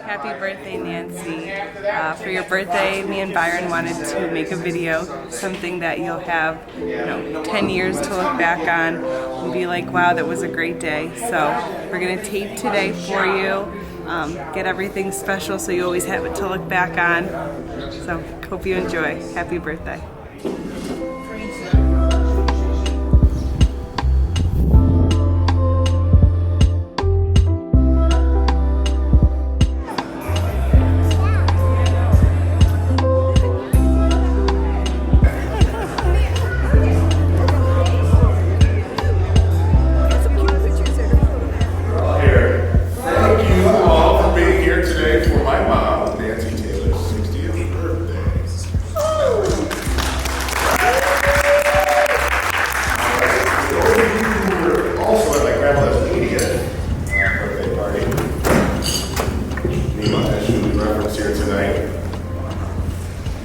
Happy birthday, Nancy. For your birthday, me and Byron wanted to make a video, something that you'll have, 10 years to look back on and be like, wow, that was a great day. So we're gonna tape today for you, get everything special so you always have it to look back on. So hope you enjoy. Happy birthday.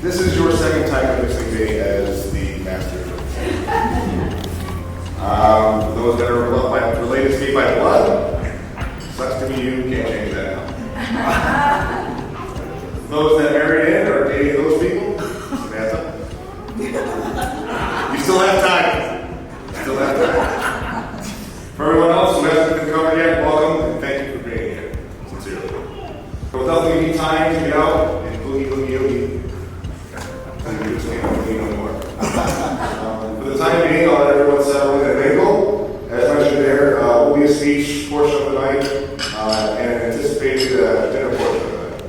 This is your second time witnessing me as the master. For those that are related to me by blood, sucks to be you, can't change that now. Those that married in or dating those people, Samantha, you still have time. Still have time. For everyone else who hasn't been covered yet, welcome and thank you for being here. Sincerely. But without any time to get out and boogie. For the time being, I'll let everyone settle in and mingle. As mentioned there, will be a speech portion of the night and an anticipated dinner portion of the night.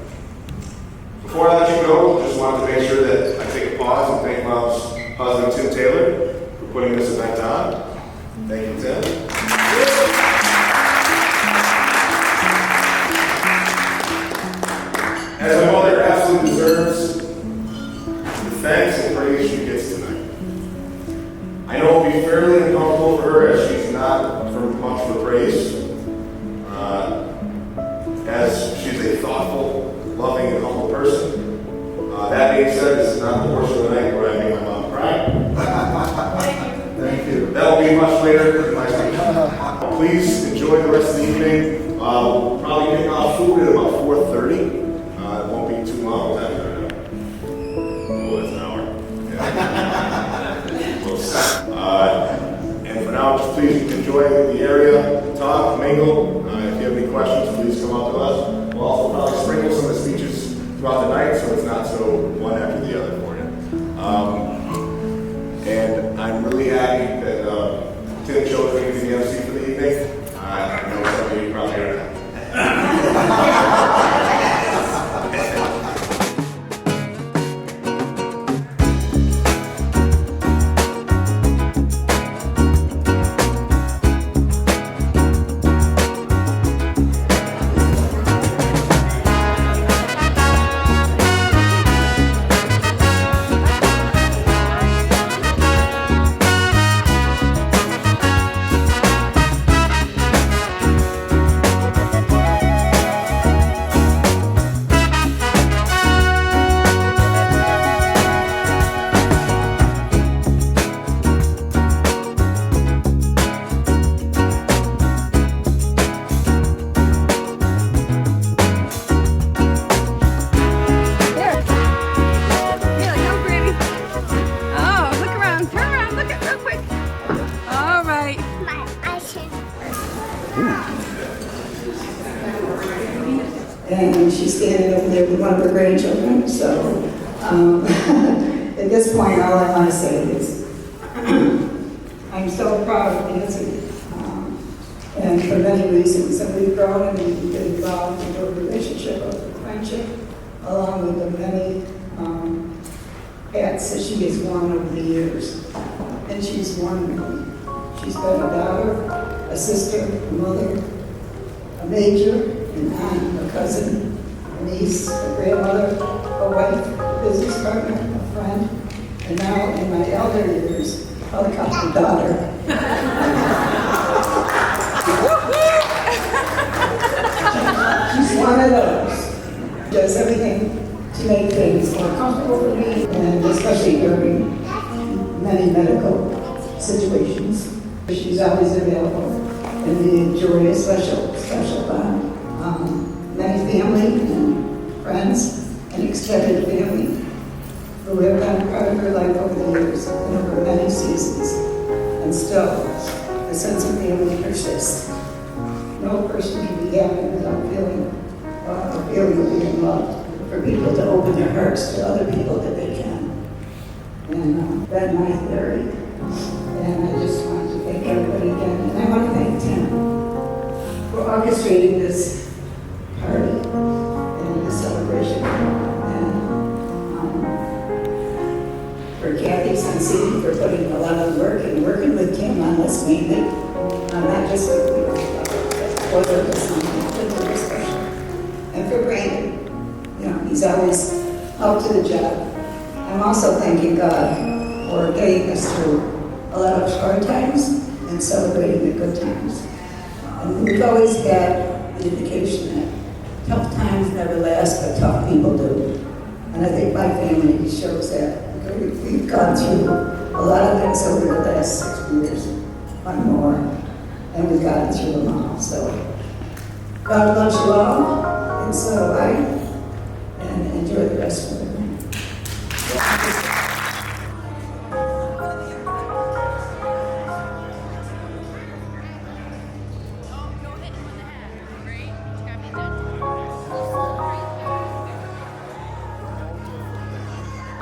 Before I let you go, just wanted to make sure that I take a pause and thank Mom's husband, Tim Taylor, for putting this event on. Thank you, Tim. As my mother absolutely deserves the thanks and praise she gets tonight. I know it'll be fairly uncomfortable for her as she's not much for praise, as she's a thoughtful, loving, and humble person. That being said, this is not the portion of the night where I make my mom cry. Thank you. That'll be much later in my speech. Please enjoy the rest of the evening. We'll probably pick off food at about 4:30. It won't be too long. It's an hour. And for now, just please enjoy the area, talk, mingle. If you have any questions, please come up to us. We'll also probably sprinkle some of the speeches throughout the night so it's not so one after the other for you. And I'm really happy that Tim chose me to be the MC for the evening. I know some of you probably are not. And she's standing over there with one of her grandchildren. So at this point, all I want to say is I'm so proud of Nancy, and for many reasons. And we've grown and we've been involved in a relationship of friendship, along with the many hats that she has worn over the years. And she's worn many. She's been a daughter, a sister, a mother, a major, an aunt, a cousin, a niece, a grandmother, a wife, a business partner, a friend, and now in my elder years, a helicopter daughter. She's one of those. Does everything to make things more comfortable for me, and especially during many medical situations. She's always available, and we enjoy a special bond. Many family and friends, and extended family who have been part of her life over the years and over many seasons. And still, the sense of family persists. No person can be happy without feeling being loved. For people to open their hearts to other people that they can. And that's my theory. And I just want to thank everybody again. And I want to thank Tim for orchestrating this party and this celebration. And for Kathy Sansini for putting a lot of work and working with Tim on this mainly. Not just with the order of something really special. And for Brandon. He's always up to the job. I'm also thanking God for getting us through a lot of hard times and celebrating the good times. And we've always had the indication that tough times never last, but tough people do. And I think my family shows that. We've gone through a lot of things over the last 6 years, one more, and we've gotten through them all. So God loves you all, and so and enjoy the rest of the night.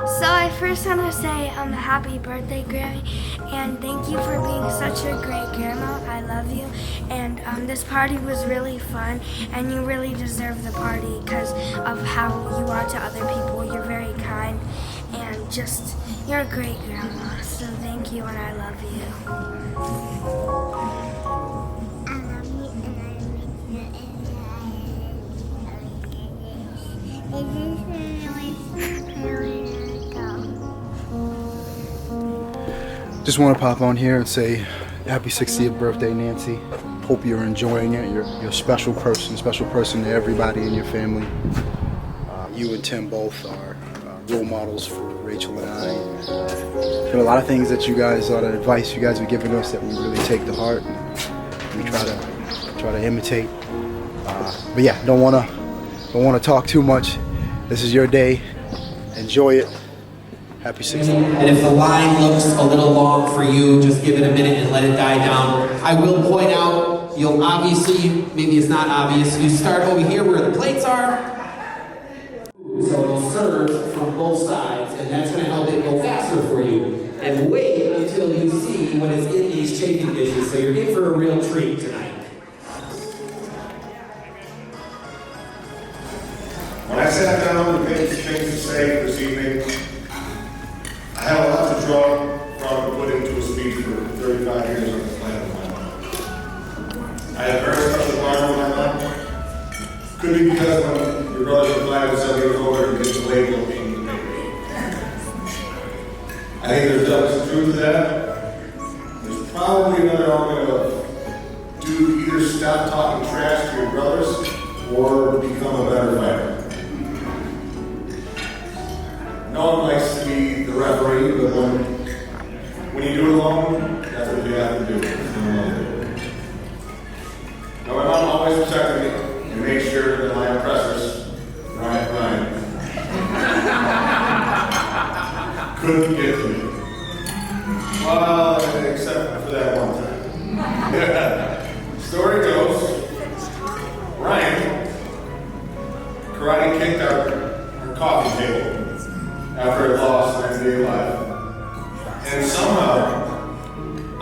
So I first want to say happy birthday, Grammy, and thank you for being such a great grandma. I love you, and this party was really fun, and you really deserve the party because of how you are to other people. You're very kind, and you're a great grandma. So thank you, and I love you. Just want to pop on here and say happy 60th birthday, Nancy. Hope you're enjoying it. You're a special person to everybody in your family. You and Tim both are role models for Rachel and I. There are a lot of things that you guys, a lot of advice you guys have given us that we really take to heart. We try to imitate. But yeah, don't want to talk too much. This is your day. Enjoy it. Happy 60th. And if the line looks a little long for you, just give it a minute and let it die down. I will point out, you'll obviously, maybe it's not obvious, you start over here where the plates are. So you'll serve from both sides, and that's going to help it go faster for you. And wait until you see what is in these chafing dishes, so you're in for a real treat tonight. When I sat down to make things to say this evening, I had a lot to draw from and put into a speech for 35 years on this planet of my life. I had a very special part in my life. Could be because when your brother was 5 and 7 years older, you get the label of being the baby. I think there's definitely some truth to that. There's probably another element of do either stop talking trash to your brothers or become a better fighter. No one likes to be the referee, but when you do it alone, that's what you have to do. Now, my mom always protected me and made sure that my oppressors, Ryan, couldn't get to me. Well, except for that one time. Story goes, Ryan karate kicked our coffee table after it lost 9 day life. And somehow,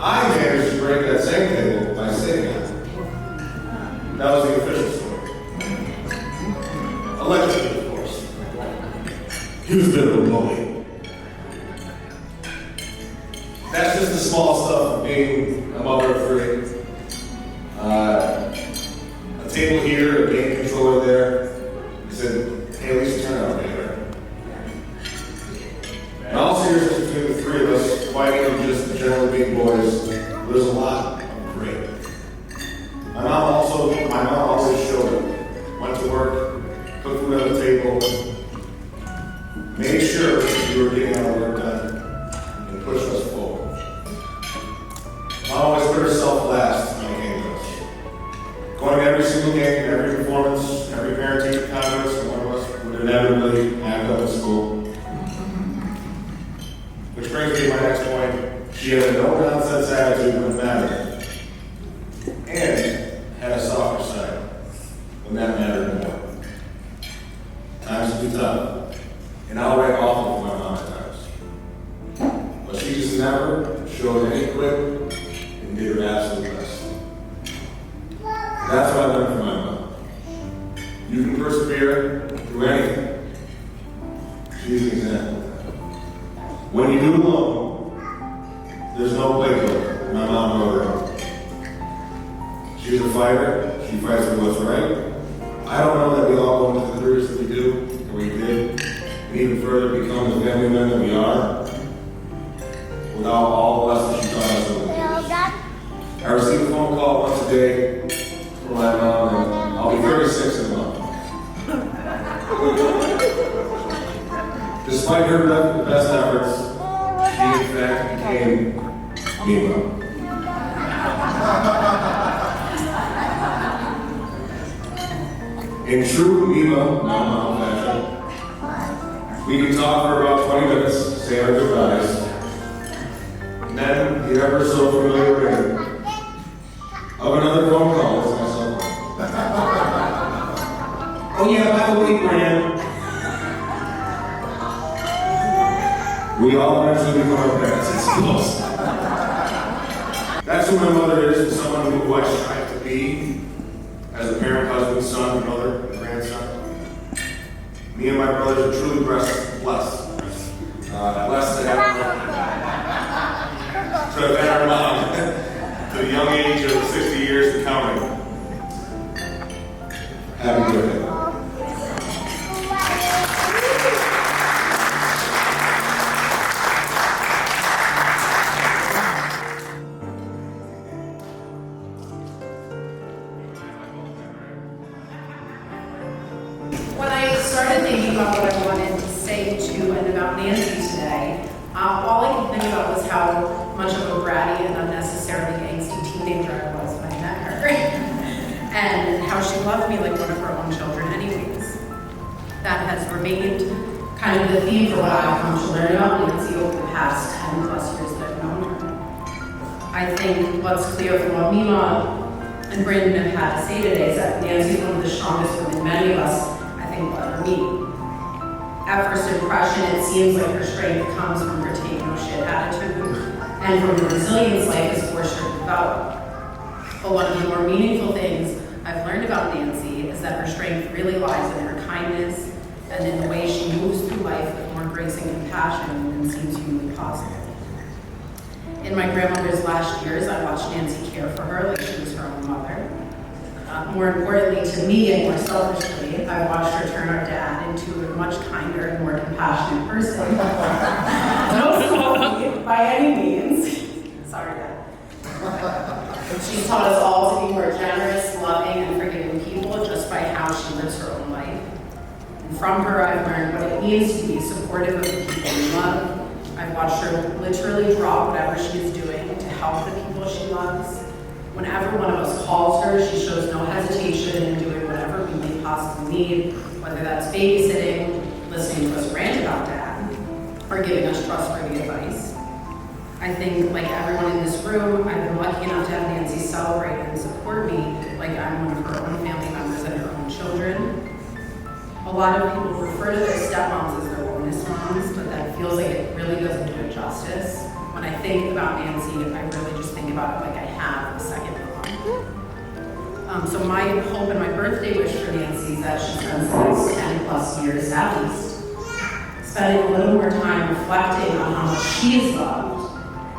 I managed to break that same table by saving it. That was the official story. Allegedly, of course. He was a bit of a bully. That's just the small stuff of being a mother of 3. A table here, a game controller there. He said, hey, at least turn out better. In all seriousness, between the 3 of us, fighting and just generally being boys, there's a lot of great. My mom always showed it. Went to work, cooked food on the table, made sure we were getting our work done, and pushed us forward. Mom always put herself last when it came to us. Going to every single game, every performance, every parent-teacher conference, and one of us would inevitably act up at school. Which brings me to my next point. She had a no-nonsense attitude when it mattered, and had a softer side when that mattered more. Times can be tough, and I'll write awful for my mom at times. But she just never showed any quit and did her absolute best. That's what I learned from my mom. You can persevere through anything. She's an example. When you do alone, there's no playbook. My mom wrote her own. She's a fighter. She fights for what's right. I don't know that we all go into the careers that we do, or we did, and even further become the family men that we are, without all the lessons she taught us over the years. I receive a phone call once a day from my mom, and I'll be 36 in a month. Despite her best efforts, she in fact became Mima. In true Mima mom fashion, we can talk for about 20 minutes, say our goodbyes, and then the ever so familiar ring of another phone call is my cell phone. Oh yeah, by the way, Graham, we all eventually become our parents, it's close. That's who my mother is, and someone who I strive to be as a parent, husband, son, brother, and grandson. Me and my brothers are truly blessed to have had our mom to the young age of 60 years and counting. Happy birthday. When I started thinking about what I wanted to say to and about Nancy today, all I could think about was how much of a bratty and unnecessarily angsty teenager I was when I met her. And how she loved me like one of her own children anyways. That has remained kind of the theme for what I've come to learn about Nancy over the past 10 plus years that I've known her. I think what's clear from what Mima and Brandon have had to say today is that Nancy is one of the strongest women many of us will ever meet. At first impression, it seems like her strength comes from her take no shit attitude and from the resilience life has forced her to develop. But one of the more meaningful things I've learned about Nancy is that her strength really lies in her kindness and in the way she moves through life with more grace and compassion than seems humanly possible. In my grandmother's last years, I watched Nancy care for her like she was her own mother. More importantly to me and more selfishly, I watched her turn our dad into a much kinder and more compassionate person. No selfie by any means. Sorry, Dad. She's taught us all to be more generous, loving, and forgiving people just by how she lives her own life. And from her, I've learned what it means to be supportive of the people we love. I've watched her literally drop whatever she is doing to help the people she loves. Whenever one of us calls her, she shows no hesitation in doing whatever we may possibly need, whether that's babysitting, listening to us rant about Dad, or giving us trustworthy advice. I think, like everyone in this room, I've been lucky enough to have Nancy celebrate and support me like I'm one of her own family members and her own children. A lot of people refer to their stepmoms as their bonus moms, but that feels like it really doesn't do it justice. When I think about Nancy, I really just think about it like I have a second mom. So my hope and my birthday wish for Nancy is that she spends the next 10 plus years at least spending a little more time reflecting on how much she is loved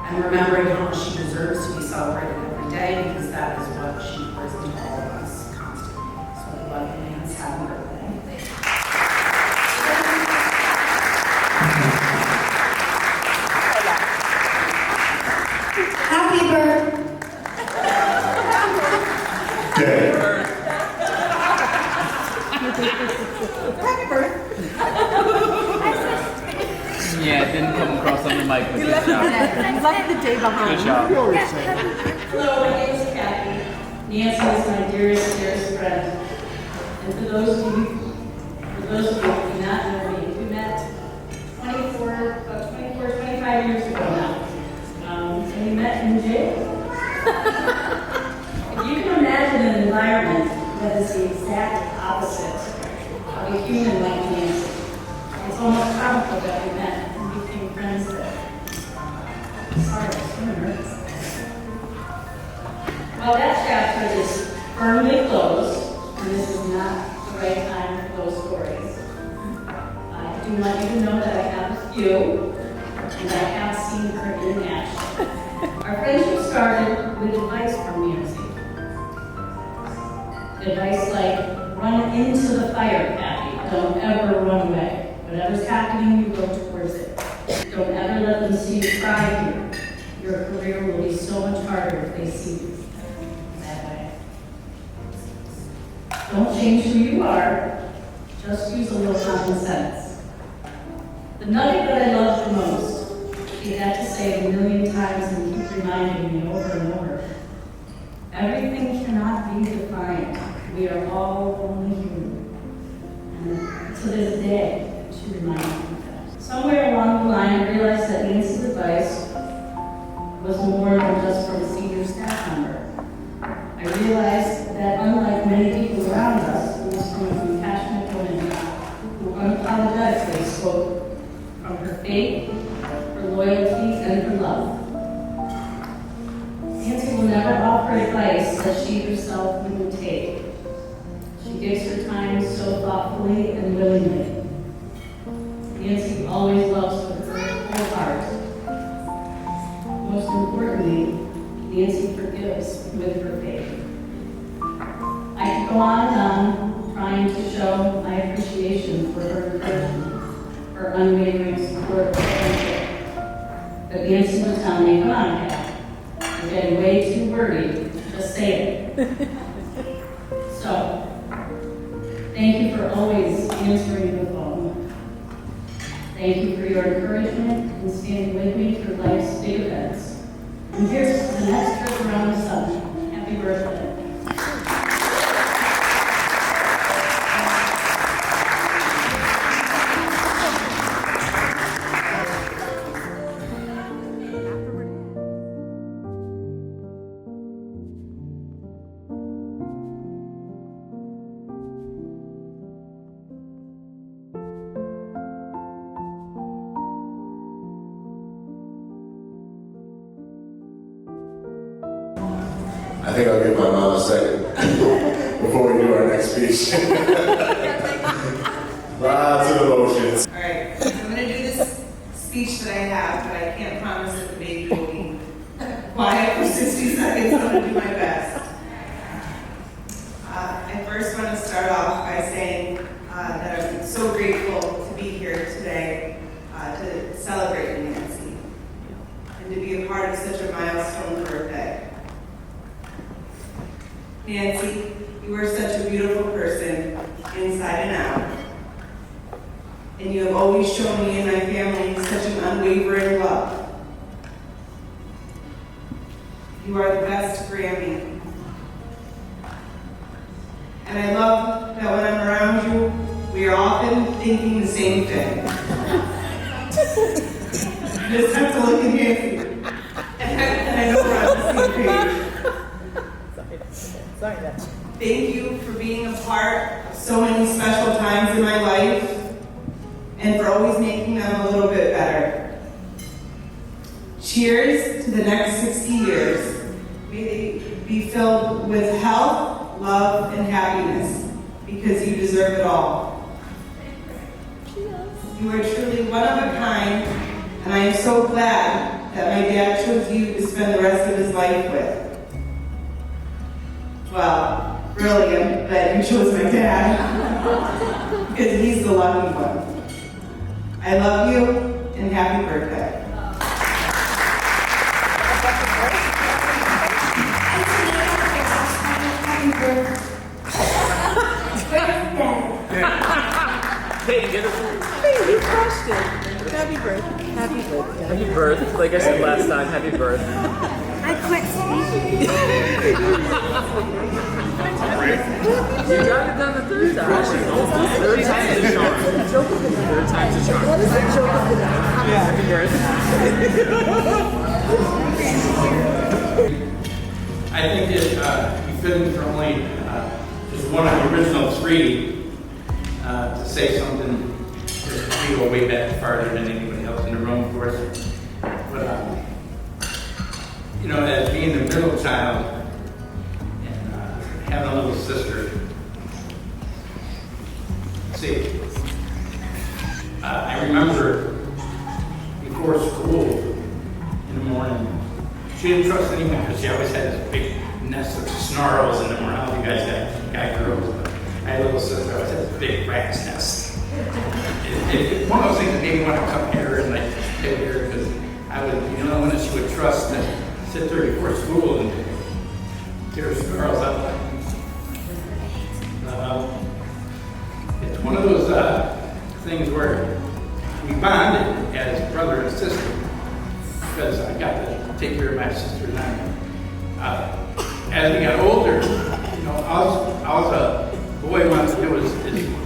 and remembering how much she deserves to be celebrated every day because that is what she pours into all of us constantly. So I love you, Nancy. Happy birthday. Happy birthday. Yeah, it didn't come across on the mic, but good job. Left the day behind. Good job. Hello, my name is Kathy. Nancy is my dearest, dearest friend. And for those of you who If you can imagine an environment that is the exact opposite of a human like Nancy, it's almost comical that we met and became friends there. Sorry, I'm so nervous. Well, that chapter is firmly closed, and this is not the right time for those stories. I do want you to know that I have a few, and I have seen her in action. Our friendship started with advice from Nancy. Advice like, run into the fire, Kathy. Don't ever run away. Whatever's happening, you go towards it. Don't ever let them see you cry here. Your career will be so much harder if they see you that way. Don't change who you are. Just use a little common sense. The nugget that I love the most, she had to say a million times and keep reminding me over and over. Everything cannot be defined. We are all only human. And to this day, she reminds me of that. Somewhere along the line, I realized that Nancy's advice was more than just from a senior staff member. I realized that unlike many people around us, it was from a compassionate woman who unapologetically spoke from her faith, her loyalty, and her love. Nancy will never offer advice that she herself wouldn't take. She gives her time so thoughtfully and willingly. Nancy always loves with her whole heart. Most importantly, Nancy forgives with her faith. I could go on and on trying to show my appreciation for her encouragement, her unwavering support of friendship. But Nancy would tell me, come on, Kat, you're getting way too wordy, just say it. So, thank you for always answering the phone. Thank you for your encouragement and standing with me through life's big events. And here's the next trip around the sun. Happy birthday. I think I'll give my mom a second before we do our next speech. Lots of emotions. All right, I'm going to do this speech that I have, but I can't promise that the baby will be quiet for 60 seconds. I'm going to do my best. I first want to start off by saying that I'm so grateful to be here today to celebrate Nancy and to be a part of such a milestone birthday. Nancy, you are such a beautiful person, inside and out. And you have always shown me and my family such an unwavering love. You are the best Grammy. And I love that when I'm around you, we are often thinking the same thing. You just have to look at Nancy. And I know we're on the same page. Thank you for being a part of so many special times in my life and for always making them a little bit better. Cheers to the next 60 years. May they be filled with health, love, and happiness because you deserve it all. You are truly one of a kind, and I am so glad that my dad chose you to spend the rest of his life with. Well, really, I'm glad you chose my dad, because he's the lucky one. I love you, and happy birthday. Hey, get it. Hey, you crushed it. Happy birthday. Happy birthday. Happy birth. Like I said last time, happy birth. I quit speaking. You got it done the third time. Third time's a charm. Third time's a charm. Happy birth. I say something. We go way back farther than anybody else in the room, of course. But, you know, as being the middle child and having a little sister, see, I remember before school in the morning, she didn't trust anyone because she always had this big nest of snarls in the morning. I don't know if you guys got girls, but I had a little sister. I always had this big rat's nest. One of those things that made me want to come here and like hit her because I would, you know, when she would trust to sit there before school and get her snarls up. It's one of those things where we bonded as brother and sister because I got to take care of my sister and I. As we got older, you know, all the boy wants to do is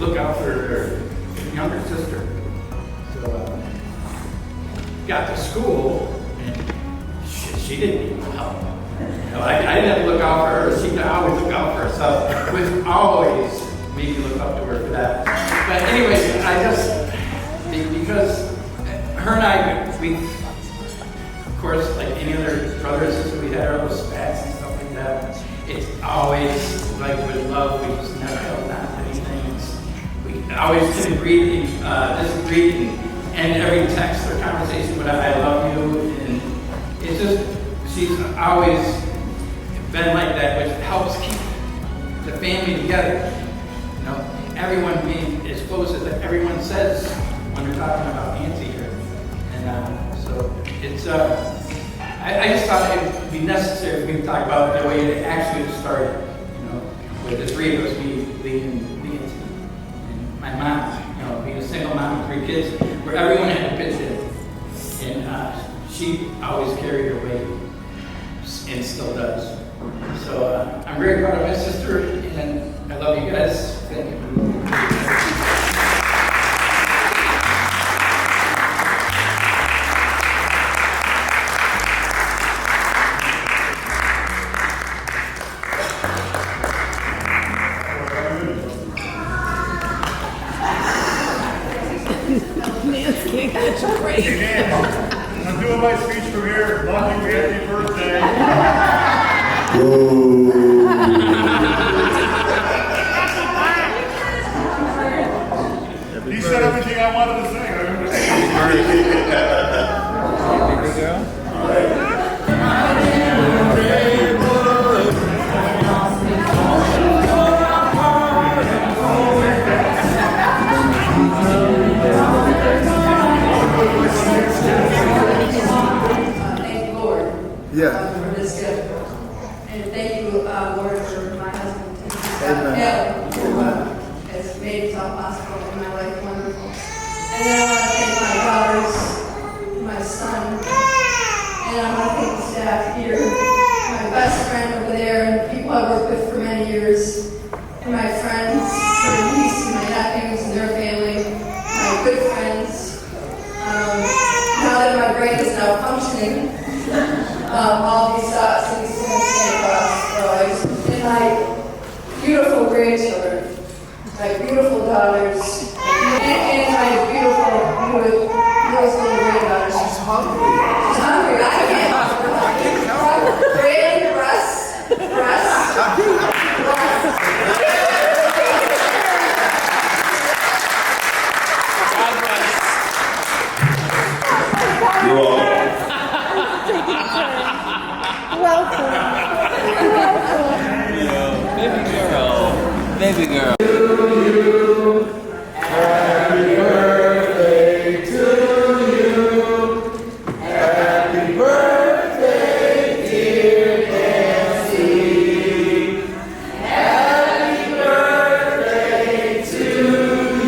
look out for her younger sister. So got to school and she didn't need help. You know, I didn't have to look out for her. She could always look out for herself, which always made me look up to her for that. But anyways, I just, because her and I, we, of course, like any other brother and sister, we had our little spats and stuff like that. It's always like with love, we just never held on to anything. We always disagreed, and every text or conversation with I love you, and it's just, she's always been like that, which helps keep the family together. You know, everyone being as close as everyone says when they're talking about Nancy here. And so it's, I just thought it would be necessary for me to talk about the way it actually started, you know, with the three of us, me, Lee, and Nancy, and my mom, you know, being a single mom with 3 kids, where everyone had to pitch in. And she always carried her weight, and still does. So I'm very proud of my sister, and I love you guys. Thank you. I'm doing my speech from here. Loving you, happy birthday. He said everything I wanted to say. Yeah. For this gift. And thank you, Lord, for my husband. Who has made it all possible in my life, wonderful. And then I want to thank my daughters, my son, and I want to thank the staff here, my best friend over there, and people I worked with for many years, and my friends, my niece and my nephews and their family, my good friends. Now that my brain is now functioning, all these thoughts and these things came across. And my beautiful grandchildren, my beautiful daughters, and my beautiful newest little granddaughter. She's hungry. She's hungry. I can't. Bread, breast. You're welcome. Baby girl. Happy birthday to you. Happy birthday, dear Nancy. Happy birthday to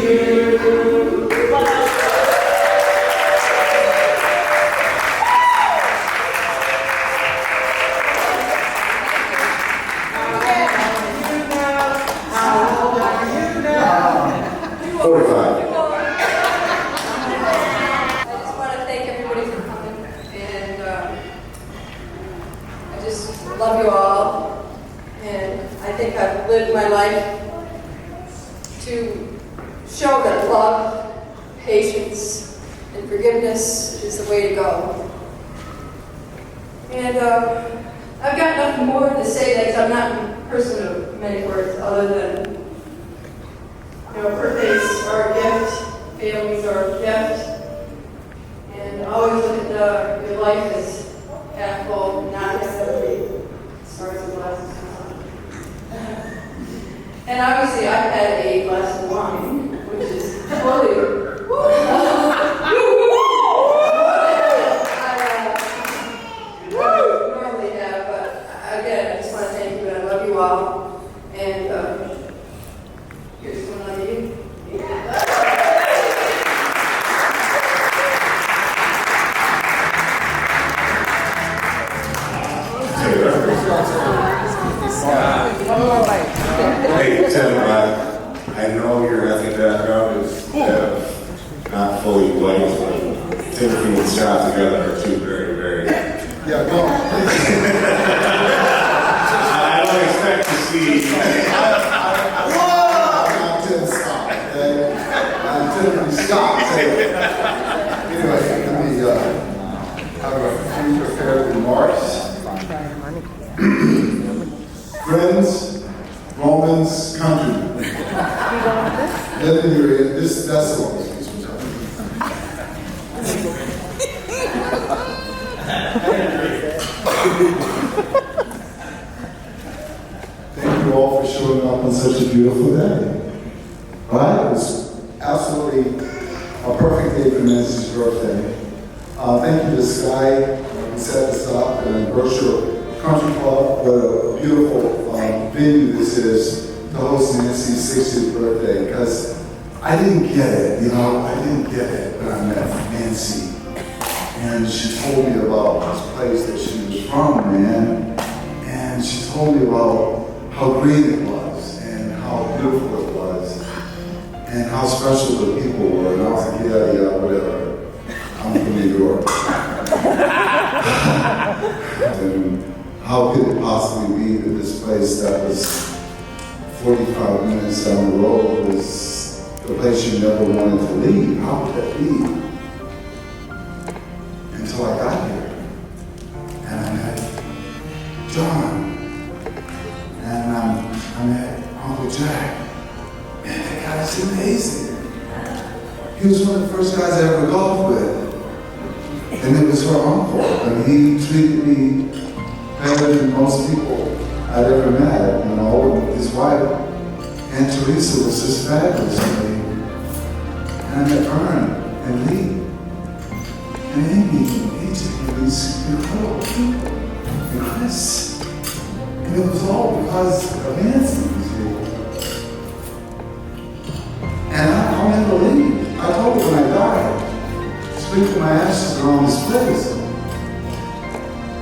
you. How old are you now? 45. I just want to thank everybody for coming, and I just love you all, and I think I've lived my life to show that love, patience, and forgiveness is the way to go. And I've got nothing more to say because I'm not a person of many words other than, birthdays are a gift, families are a gift, and always look at your life as half full, not half empty. Starts with glasses on. And obviously I've had a glass of wine, which is totally normally have, but again, I just want to thank you and I love you all. And here's one of you. Hey, Tim, I know your ethnic background is not fully white, but Timothy and Scott together are two very, very... Yeah, go on. I don't expect to see... I'm Tim Scott, okay? I'm Tim Scott. Anyway, let me have a few prepared remarks. Friends, Romans, countrymen. Living here, that's the one. Thank you all for showing up on such a beautiful day. Right? It was absolutely a perfect day for Nancy's birthday. Thank you to Sky who set this up and Berkshire Country Club. What a beautiful venue this is to host Nancy's 60th birthday, because I didn't get it, I didn't get it when I met Nancy. And she told me about this place that she was from, man. And she told me about how great it was and how beautiful it was and how special the people were. And I was like, yeah, whatever. I'm from New York. And how could it possibly be that this place that was 45 minutes down the road was the place you never wanted to leave? How could that be? Until I got here. And I met John. And I met Uncle Jack. Man, that guy is amazing. He was one of the first guys I ever golfed with. And it was her uncle. And he treated me better than most people I'd ever met. His wife, Aunt Teresa, was just fabulous to me. And I met Vern and Lee and Amy and AJ and these incredible people and Chris. And it was all because of Nancy, you see. And I'll never leave. I told her when I died, sprinkle my ashes around this place.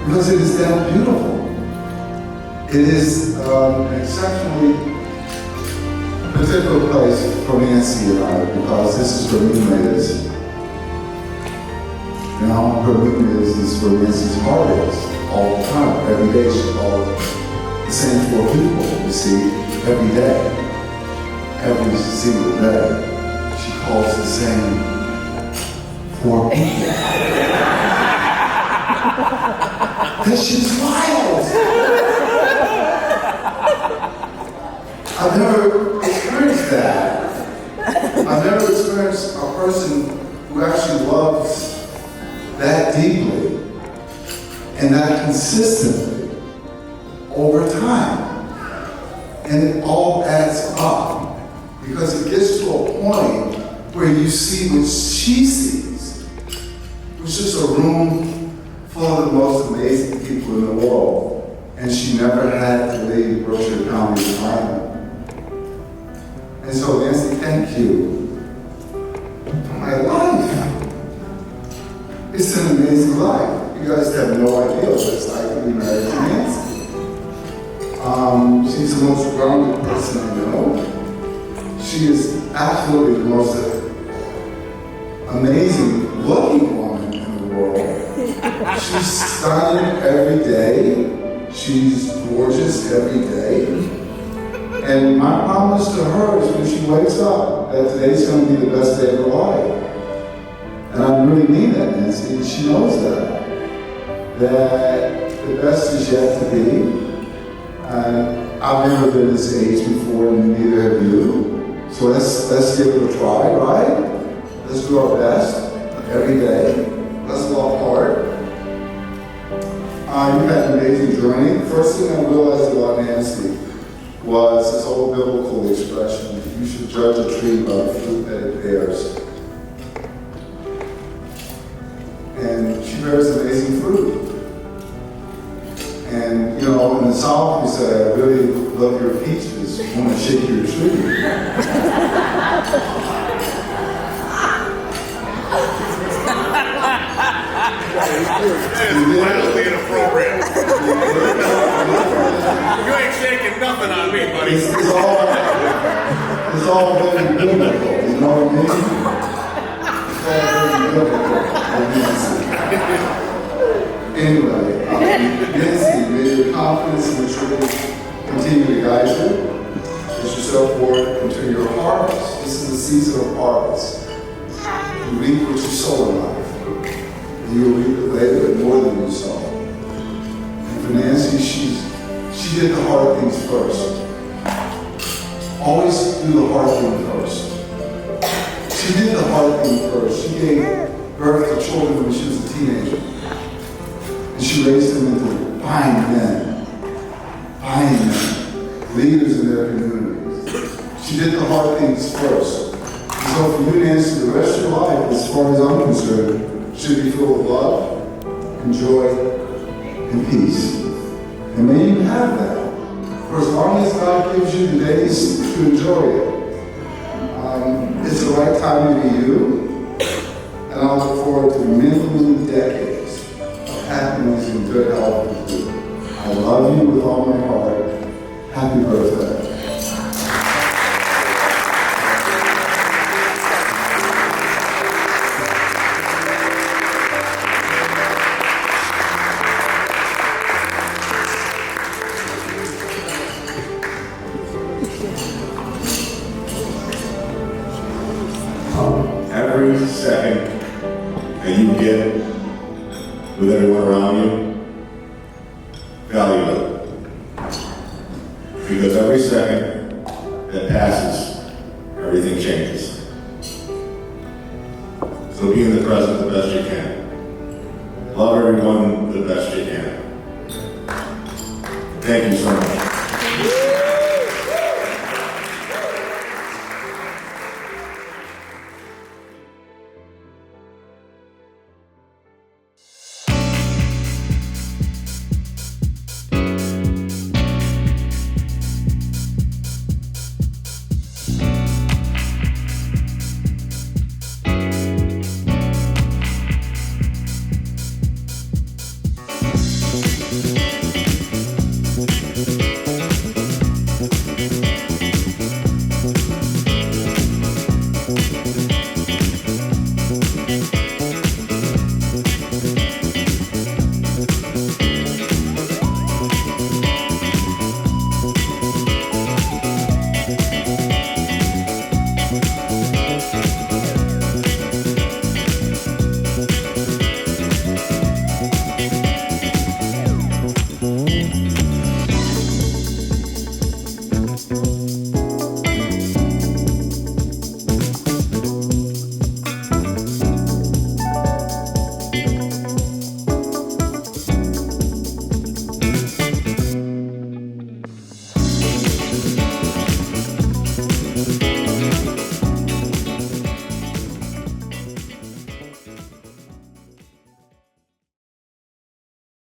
Because it is that beautiful. It is an exceptionally particular place for Nancy and I, because this is where Numa is. Where Numa is where Nancy's heart is, all the time, every day. She calls the same 4 people, you see, every day. Every single day, she calls the same 4 people. Because she's wild. I've never experienced that. I've never experienced a person who actually loves that deeply and that consistently over time. And it all adds up because it gets to a point where you see what she sees, which is just a room full of the most amazing people in the world, and she never had to leave Berkshire County to find them. And so, Nancy, thank you for my life. It's an amazing life. You guys have no idea what it's like to be married to Nancy. She's the most grounded person I know. She is absolutely the most amazing looking woman in the world. She's stunning every day. She's gorgeous every day. And my promise to her is when she wakes up that today's going to be the best day of her life. And I really mean that, Nancy, and she knows that. That the best is yet to be. And I've never been this age before, and neither have you. So let's give it a try, right? Let's do our best every day. Let's love hard. You've had an amazing journey. The first thing I realized about Nancy was this old biblical expression: you should judge a tree by the fruit that it bears. And she bears amazing fruit. And you know, in the South we say, I really love your peaches, want to shake your tree. It's wildly inappropriate. You ain't shaking nothing on me, buddy. It's all very biblical, you know what I mean? It's all very biblical. Anyway, Nancy, may your confidence in the truth continue to guide you as you step forward into your harvest. This is the season of harvest. You reap what you sow in life. You will reap it later more than you sow. And for Nancy, she did the hard things first. Always do the hard thing first. She did the hard thing first. She gave birth to children when she was a teenager. And she raised them into fine men, leaders in their communities. She did the hard things first. And so for you, Nancy, the rest of your life, as far as I'm concerned, should be filled with love, and joy, and peace. And may you have that. For as long as God gives you the days to enjoy it, it's the right time to be you. And I look forward to many decades of happiness and good health with you. I love you with all my heart. Happy birthday. Every second that you get with everyone around you, value it. Because every second that passes, everything changes. So be in the present the best you can. Love everyone the best you can. Thank you so much.